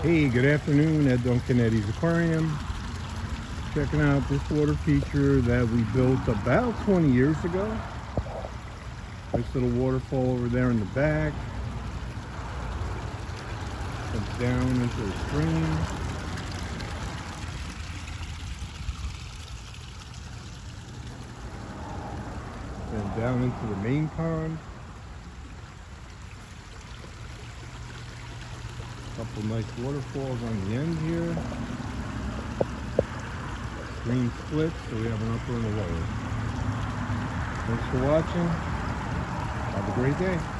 Hey, good afternoon at Duncan Eddy's Aquarium. Checking out this water feature that we built about 20 years ago. Nice little waterfall over there in the back. Comes down into the stream. Then down into the main pond. Couple nice waterfalls on the end here. Stream splits, so we have an upper and a lower. Thanks for watching. Have a great day.